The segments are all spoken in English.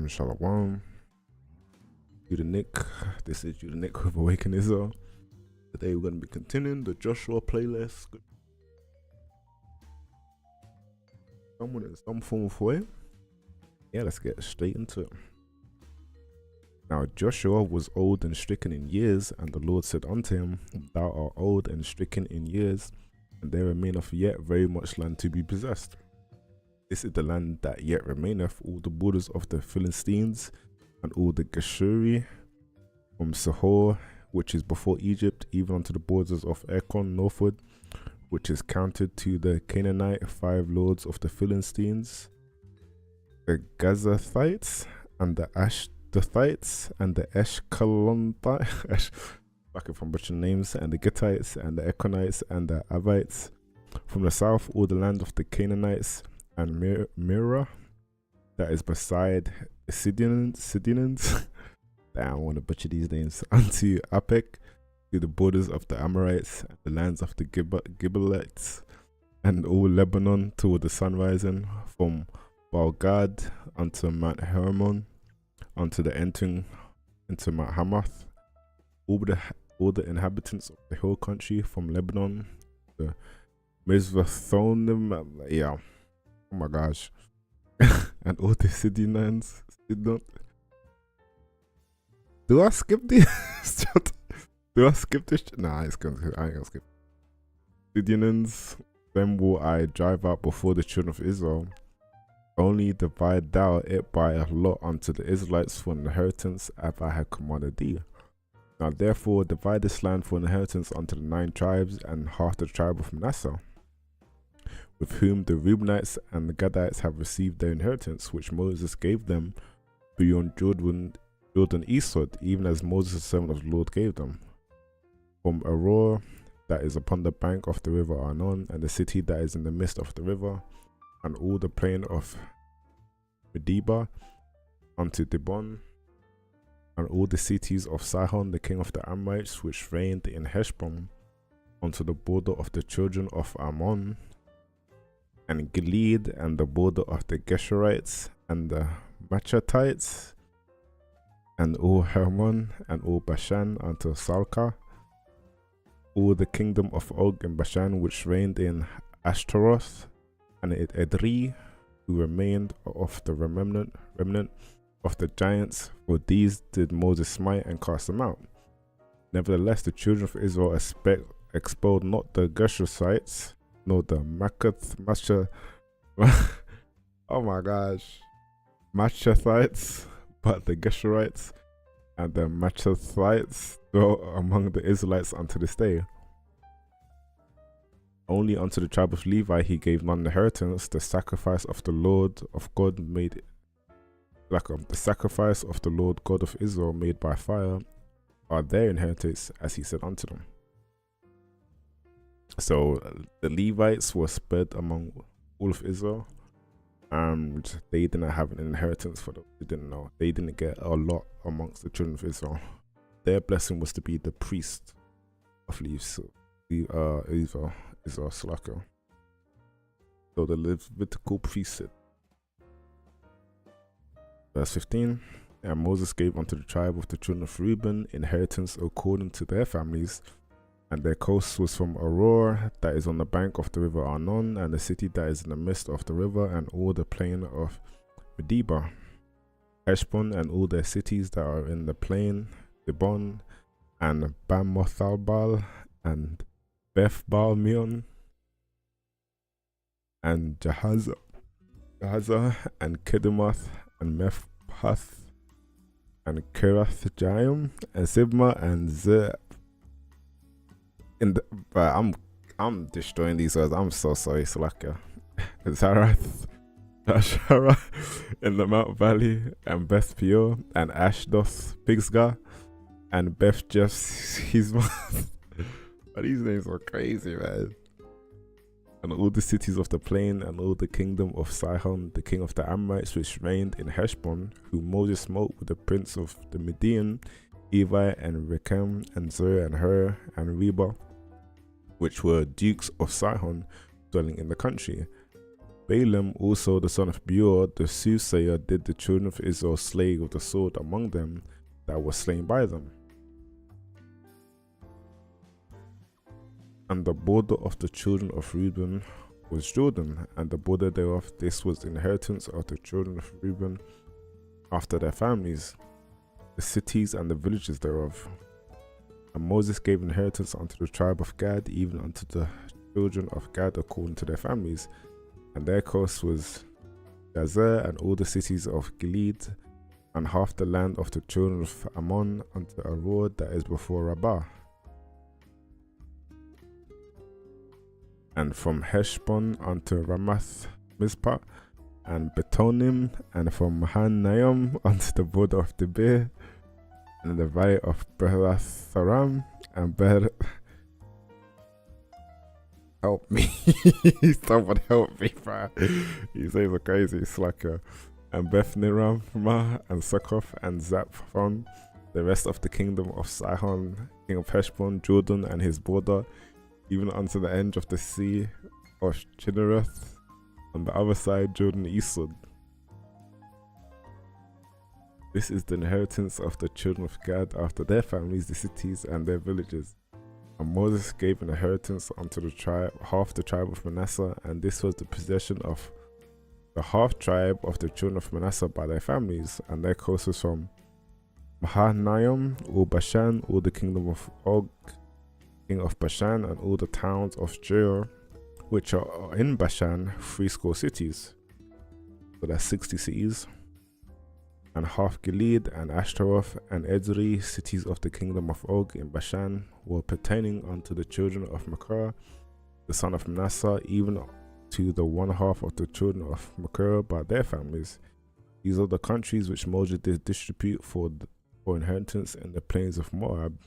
Shalom. Judah Nick. This is Judah Nick with Awaken Israel. Today we're going to be continuing the Joshua playlist. Someone in some form of way. Yeah, let's get straight into it. Now Joshua was old and stricken in years, and the Lord said unto him, Thou art old and stricken in years, and there remaineth yet very much land to be possessed. This is the land that yet remaineth, all the borders of the Philistines, and all the Geshuri, from Sihor, which is before Egypt, even unto the borders of Ekron northward, which is counted to the Canaanite 5 lords of the Philistines, the Gazathites, and the Ashdothites, and the Eshkalonites, back from butchering names, and the Gittites, and the Ekronites, and the Avites. From the south, all the land of the Canaanites, and Mirah, that is beside Sidonians. Damn, I want to butcher these names. Unto Apec, to the borders of the Amorites, and the lands of the Gibeonites, and all Lebanon toward the sun rising, from Baal-Gad unto Mount Hermon, unto the entering into Mount Hamath, all the inhabitants of the hill country, from Lebanon, the Mizrathonim, yeah, oh my gosh, and all the Sidonians. Do I skip this? Do I skip this? Nah, I ain't gonna skip. Sidonians, them will I drive out before the children of Israel. Only divide thou it by a lot unto the Israelites for an inheritance, as I have commanded thee. Now therefore divide this land for an inheritance unto the 9 tribes, and half the tribe of Manasseh, with whom the Reubenites and the Gadites have received their inheritance, which Moses gave them beyond Jordan eastward, even as Moses the servant of the Lord gave them. From Aroer, that is upon the bank of the river Arnon, and the city that is in the midst of the river, and all the plain of Medeba, unto Dibon, and all the cities of Sihon the king of the Amorites, which reigned in Heshbon, unto the border of the children of Ammon, and Gilead, and the border of the Geshurites, and the Machatites, and all Hermon, and all Bashan, unto Salcah, all the kingdom of Og and Bashan, which reigned in Ashtaroth, and Edrei, who remained of the remnant of the giants, for these did Moses smite and cast them out. Nevertheless, the children of Israel expelled not the Geshurites, nor the oh my gosh, Machathites, but the Geshurites and the Machathites dwell among the Israelites unto this day. Only unto the tribe of Levi he gave none inheritance. The sacrifice of the Lord of God made, the sacrifice of the Lord God of Israel made by fire are their inheritance, as he said unto them. So the Levites were spread among all of Israel, and they didn't have an inheritance for them. They didn't know. They didn't get a lot amongst the children of Israel. Their blessing was to be the priest of Israel, Slaka. So the Levitical priesthood. Verse 15. And Moses gave unto the tribe of the children of Reuben inheritance according to their families, and their coast was from Aroer, that is on the bank of the river Arnon, and the city that is in the midst of the river, and all the plain of Medeba, Heshbon, and all their cities that are in the plain, Dibon, and Bamothalbal, and Beth-Baal-Meon, and Jahaza, and Kedemoth, and Mephhath, and Kirath-Jearim, and Sibma, and Zeb. I'm destroying these words. I'm so sorry, Salakia. Zarath, Ashara, in the Mount Valley, and Beth Peor, and Ashdoth, Pisgah, and Beth Jeshizma. These names are crazy, man. And all the cities of the plain, and all the kingdom of Sihon, the king of the Amorites, which reigned in Heshbon, whom Moses smote with the prince of the Midian, Evi, and Rechem, and Zer, and Hur, and Reba, which were dukes of Sihon, dwelling in the country. Balaam also the son of Beor, the soothsayer, did the children of Israel slay with the sword among them that were slain by them. And the border of the children of Reuben was Jordan, and the border thereof, this was the inheritance of the children of Reuben after their families, the cities and the villages thereof. And Moses gave inheritance unto the tribe of Gad, even unto the children of Gad according to their families. And their coast was Jazer, and all the cities of Gilead, and half the land of the children of Ammon unto a road that is before Rabbah. And from Heshbon unto Ramath Mizpah, and Betonim, and from Mahanaim unto the border of Debir, and the valley of Beratharam, and help me. Someone help me, bro. You say it's crazy slacker. And Beth Niramah, and Succoth, and Zaphon, the rest of the kingdom of Sihon, king of Heshbon, Jordan and his border, even unto the end of the sea of Chinnereth, on the other side Jordan eastward. This is the inheritance of the children of Gad after their families, the cities and their villages. And Moses gave an inheritance unto the tribe, half the tribe of Manasseh, and this was the possession of the half tribe of the children of Manasseh by their families, and their coast was from Mahanaim, all Bashan, all the kingdom of Og, king of Bashan, and all the towns of Jer, which are in Bashan, 80 cities. So that's 60 cities. And half Gilead, and Ashtaroth, and Edrei, cities of the kingdom of Og in Bashan, were pertaining unto the children of Machir, the son of Manasseh, even to the one half of the children of Machir by their families. These are the countries which Moses did distribute for inheritance in the plains of Moab,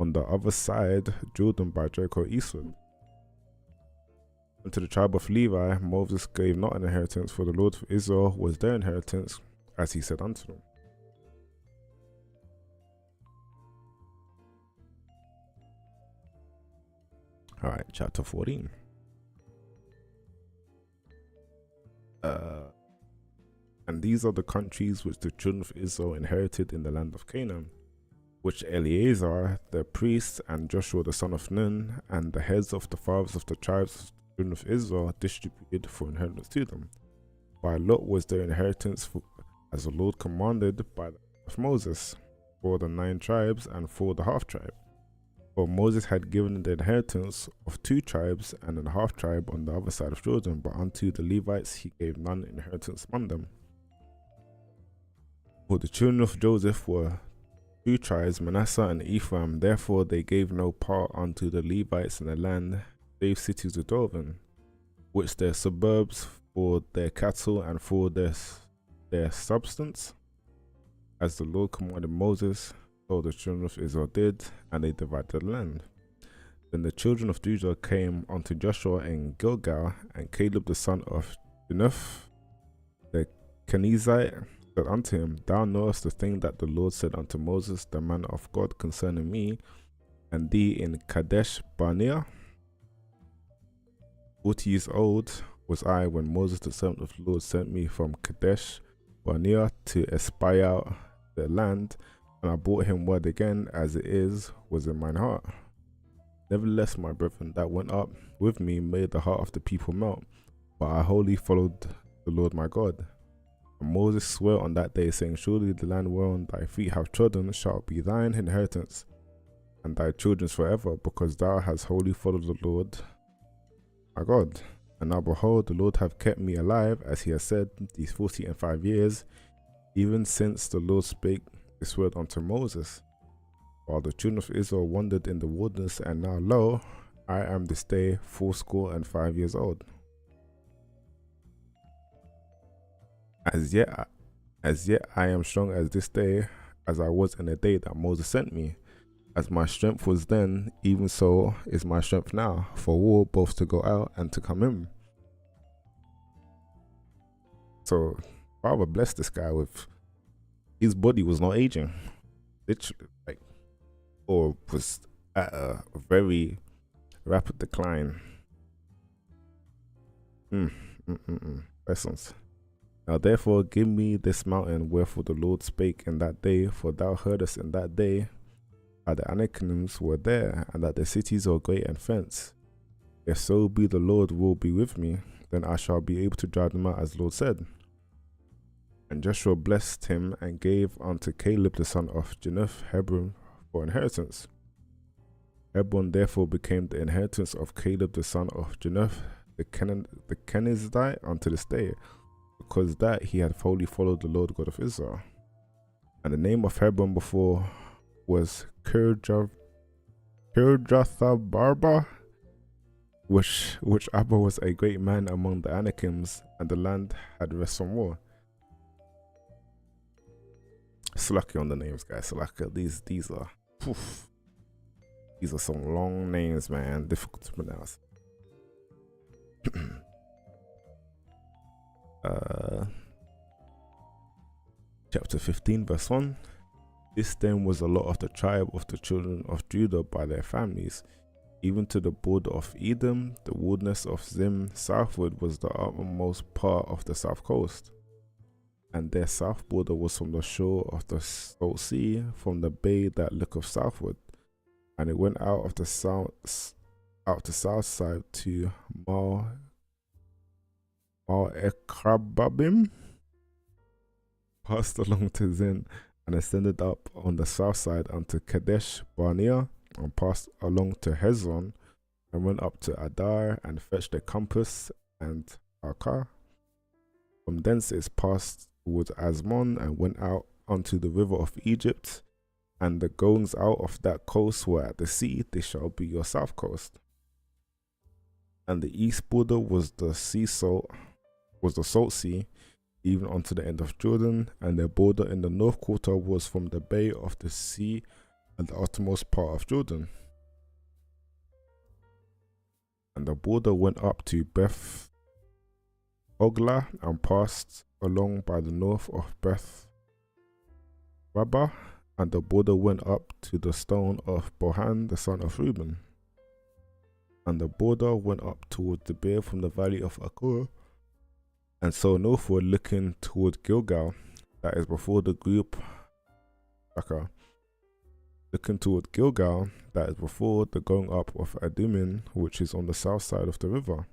on the other side Jordan by Jericho eastward. And to the tribe of Levi, Moses gave not an inheritance, for the Lord of Israel was their inheritance, as he said unto them. Alright, chapter 14. And these are the countries which the children of Israel inherited in the land of Canaan, which Eleazar the priest and Joshua the son of Nun and the heads of the fathers of the tribes of the children of Israel distributed for inheritance to them. By lot was their inheritance, as the Lord commanded by the of Moses, for the 9 tribes and for the half tribe. For Moses had given the inheritance of 2 tribes and a half tribe on the other side of Jordan, but unto the Levites he gave none inheritance among them. For the children of Joseph were 2 tribes, Manasseh and Ephraim, therefore they gave no part unto the Levites in the land, save cities to dwell in, which their suburbs for their cattle and for their substance, as the Lord commanded Moses, so the children of Israel did, and they divided the land. Then the children of Judah came unto Joshua in Gilgal, and Caleb the son of Jephunneh the Kenizzite said unto him, Thou knowest the thing that the Lord said unto Moses the man of God concerning me and thee in Kadesh Barnea. 40 years old was I when Moses the servant of the Lord sent me from Kadesh Barnea to espy out the land, and I brought him word again, as it was in mine heart. Nevertheless, my brethren that went up with me made the heart of the people melt, but I wholly followed the Lord my God. And Moses swore on that day, saying, Surely the land whereon thy feet have trodden shall be thine inheritance, and thy children's forever, because thou hast wholly followed the Lord my God. And now behold, the Lord hath kept me alive, as he has said, these 45 years, even since the Lord spake this word unto Moses, while the children of Israel wandered in the wilderness, and now lo, I am this day 85 years old. As yet I am strong as this day, as I was in the day that Moses sent me. As my strength was then, even so is my strength now, for war both to go out and to come in. So Father blessed this guy with, his body was not aging, literally, or was at a very rapid decline. Lessons. Now therefore give me this mountain, wherefore the Lord spake in that day, for thou heardest in that day that the Anakims were there, and that the cities are great and fenced. If so be the Lord will be with me, then I shall be able to drive them out, as the Lord said. And Joshua blessed him, and gave unto Caleb the son of Jephthah Hebron for inheritance. Hebron therefore became the inheritance of Caleb the son of Jephthah the Kenizzite unto this day, because that he had wholly followed the Lord God of Israel. And the name of Hebron before was Kirjathabarba, which Abba was a great man among the Anakims, and the land had rest from war. Slacking on the names, guys. Slacking. These are some long names, man. Difficult to pronounce. Chapter 15 verse 1. This then was the lot of the tribe of the children of Judah by their families, even to the border of Edom. The wilderness of Zim southward was the uttermost part of the south coast, and their south border was from the shore of the Salt Sea, from the bay that looketh southward, and it went out of the south side to Ekrababim, passed along to Zin, and ascended up on the south side unto Kadesh Barnea, and passed along to Hezron, and went up to Adar, and fetched the compass and Akar. From thence it passed towards Asmon, and went out unto the river of Egypt, and the goings out of that coast were at the sea. This shall be your south coast. And the east border was the Salt Sea, even unto the end of Jordan, and their border in the north quarter was from the bay of the sea and the uttermost part of Jordan. And the border went up to Beth Hoglah, and passed along by the north of Beth Rabbah, and the border went up to the stone of Bohan the son of Reuben. And the border went up toward the Beer from the valley of Akor, and so northward, looking toward Gilgal, that is before the group looking toward Gilgal, that is before the going up of Adumin, which is on the south side of the river.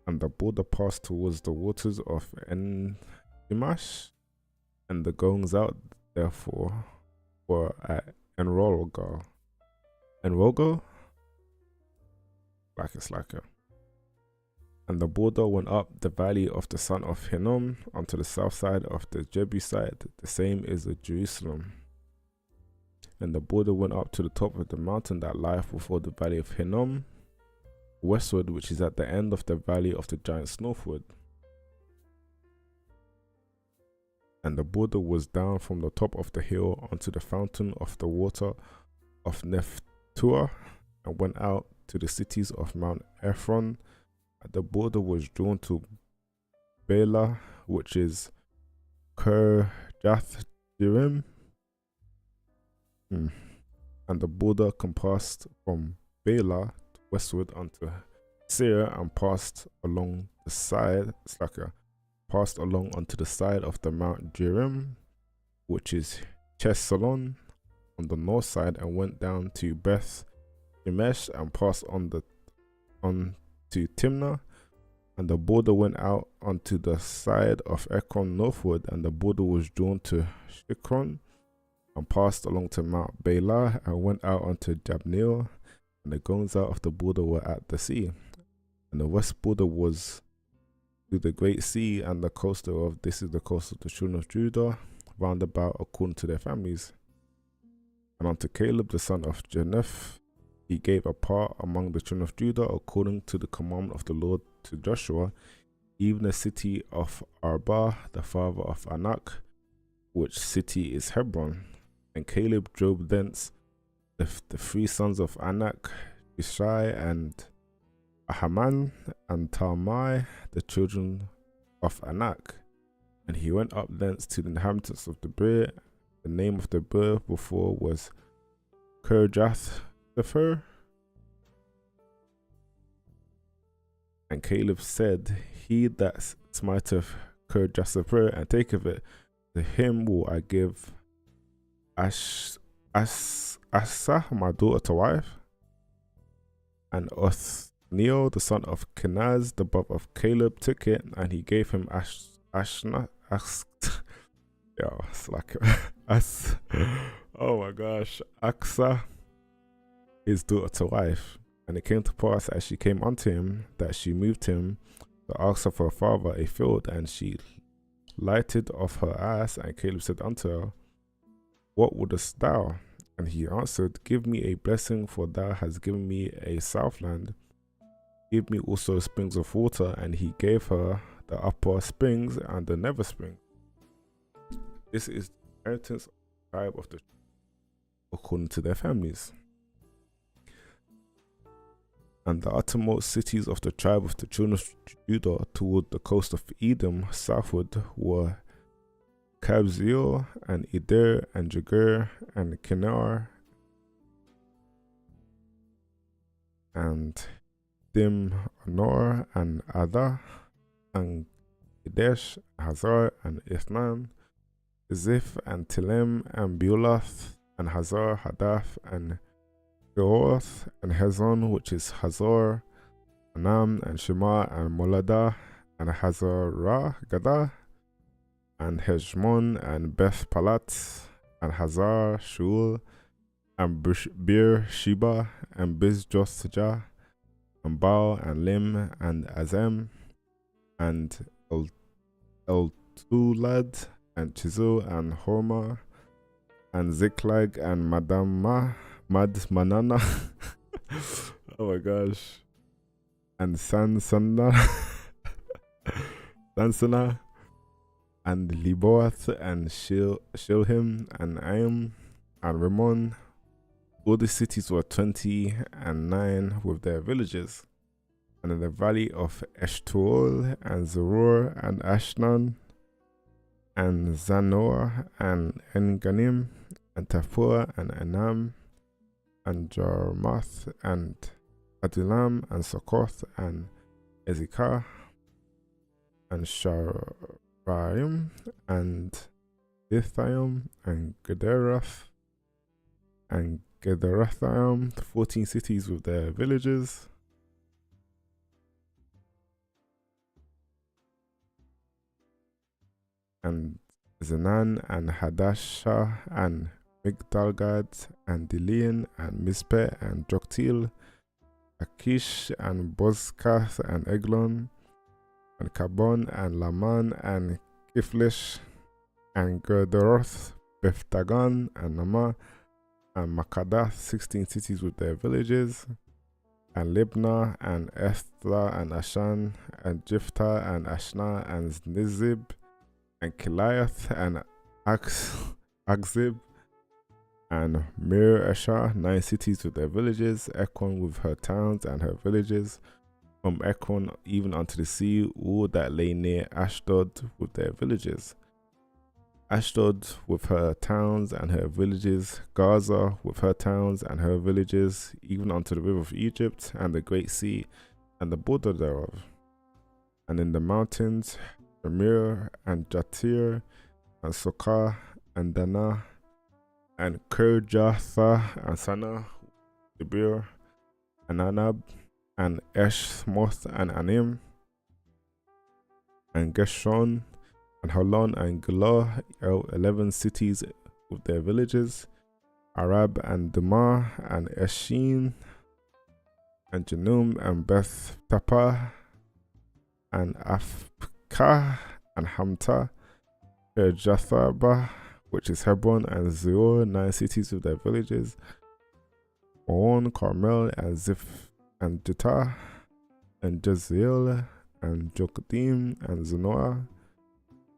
And the border passed towards the waters of En-Dimash, and the goings out therefore were at Enrogel. Slacker. And the border went up the valley of the son of Hinnom unto the south side of the Jebusite, the same is the Jerusalem. And the border went up to the top of the mountain that lieth before the valley of Hinnom, westward, which is at the end of the valley of the giants northward. And the border was down from the top of the hill unto the fountain of the water of Nephtuah, and went out to the cities of Mount Ephron. And the border was drawn to Bela, which is Kirjath-jearim. And the border compassed from Bela westward unto Seir, and passed along the side, passed along unto the side of the Mount Jearim, which is Chesalon, on the north side, and went down to Beth Shemesh, and passed on to Timnah. And the border went out unto the side of Ekron northward, and the border was drawn to Shikron, and passed along to Mount Bela, and went out unto Jabneel, and the goings out of the border were at the sea. And the west border was to the great sea, and the coast thereof. This is the coast of the children of Judah, round about according to their families. And unto Caleb the son of Jephthah he gave a part among the children of Judah, according to the commandment of the Lord to Joshua, even the city of Arba, the father of Anak, which city is Hebron. And Caleb drove thence the three sons of Anak, Ishai and Ahaman, and Talmai, the children of Anak. And he went up thence to the inhabitants of the Beer. The name of the Beer before was Kirjath-Sepher. And Caleb said, He that smiteth Kirjathsepher and taketh it, to him will I give Asa my daughter to wife. And Othniel the son of Kenaz the brother of Caleb took it, and he gave him yo, it's like oh my gosh, Aksa his daughter to wife. And it came to pass as she came unto him that she moved him to ask of her father a field, and she lighted off her ass. And Caleb said unto her, What wouldest thou? And he answered, Give me a blessing, for thou hast given me a southland. Give me also springs of water. And he gave her the upper springs and the nether spring. This is the inheritance of the tribe of the according to their families. And the uttermost cities of the tribe of the children of Judah toward the coast of Edom southward were Kabzeel and Eder and Jagur and Kinnor and Dimnor and Ada and Kadesh, Hazar and Ithnan, Ziph and Tilem and Beulath and Hazar Hadath and Geoth and Hezon, which is Hazor, Anam and Shema and Molada and Hazarah Gada and Heshmon and Beth Palat and Hazar Shul and Bir Sheba and Bizjosjah and Baal and Lim and Azem and El-Tulad and Chizul and Horma and Ziklag and Madmanana oh my gosh, and Sansana and Liboath and Shilhim and Aim and Ramon. All the cities were 29 with their villages. And in the valley of Eshtaol and Zoror and Ashnan and Zanoah and Enganim and Tapua and Anam and Jarmath and Adulam and Sokoth and Ezekah and Sharaim and Ithaim and Gederath and Gederathaim, 14 cities with their villages. And Zenan and Hadashah and Migdalgad and Dilian and Mizpeh and Joktil, Akish and Bozkath and Eglon and Kabon and Laman and Kiflish and Gederoth, Bethdagon and Nama and Makadath, 16 cities with their villages, and Libnah and Ethla and Ashan and Jiphthah and Ashna and Nizib and Kiliath and Akzib and Mir Esha, 9 cities with their villages, Ekron with her towns and her villages, from Ekron even unto the sea, all that lay near Ashdod with their villages. Ashdod with her towns and her villages, Gaza with her towns and her villages, even unto the river of Egypt and the great sea and the border thereof. And in the mountains, Amir and Jatir and Sokah and Dana and Kirjatha and Sana, Debir and Anab and Eshmoth and Anim and Geshon and Holon and Gilah, 11 cities with their villages, Arab and Dumah and Eshin and Janum and Beth Tapah and Afkah and Hamta, Jathaba, which is Hebron and Zior, 9 cities with their villages, Maon, Carmel and Ziph and Jutah and Jezreel and Jokdim and Zanoah,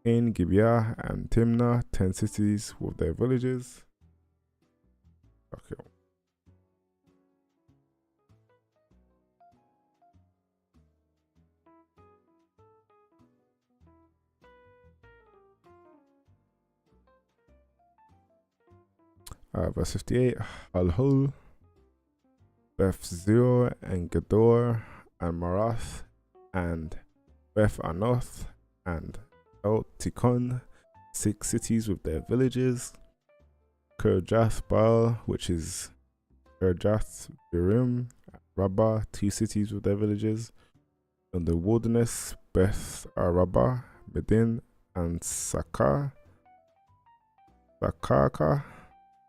in Gibeah and Timnah, 10 cities with their villages. Okay. Verse 58, Al-Hul, Beth Zor and Gedor and Marath, and Beth Anoth, and El Tikon, 6 cities with their villages. Kirjath Baal, which is Kirjath Jearim, Rabbah, 2 cities with their villages. In the wilderness, Beth Arabah, Medin, and Sakaka,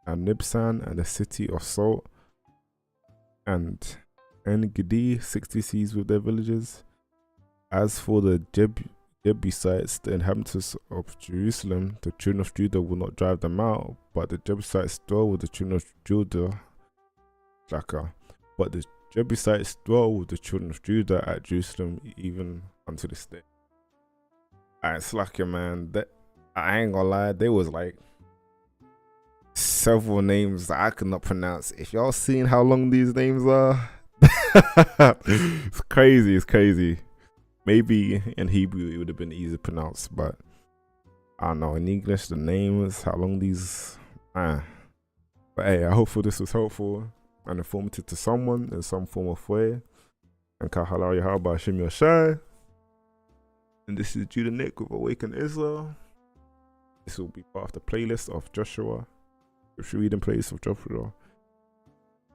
and Nibsan, and the city of Salt, and En-Gedi, 60 cities with their villages. As for the Jebusites, the inhabitants of Jerusalem, the children of Judah will not drive them out, but the Jebusites dwell with the children of Judah. But the Jebusites dwell with the children of Judah at Jerusalem even unto this day. Alright, Slacker, man. I ain't gonna lie, there was like several names that I could not pronounce. If y'all seen how long these names are, it's crazy. Maybe in Hebrew it would have been easy to pronounce, but I don't know. In English, the names, how long these, But hey, I hope this was helpful and informative to someone in some form of way. And Kahalal Yahaba Hashem Yoshai. And this is Judah Nick with Awaken Israel. This will be part of the playlist of Joshua. If you read in playlist of Joshua.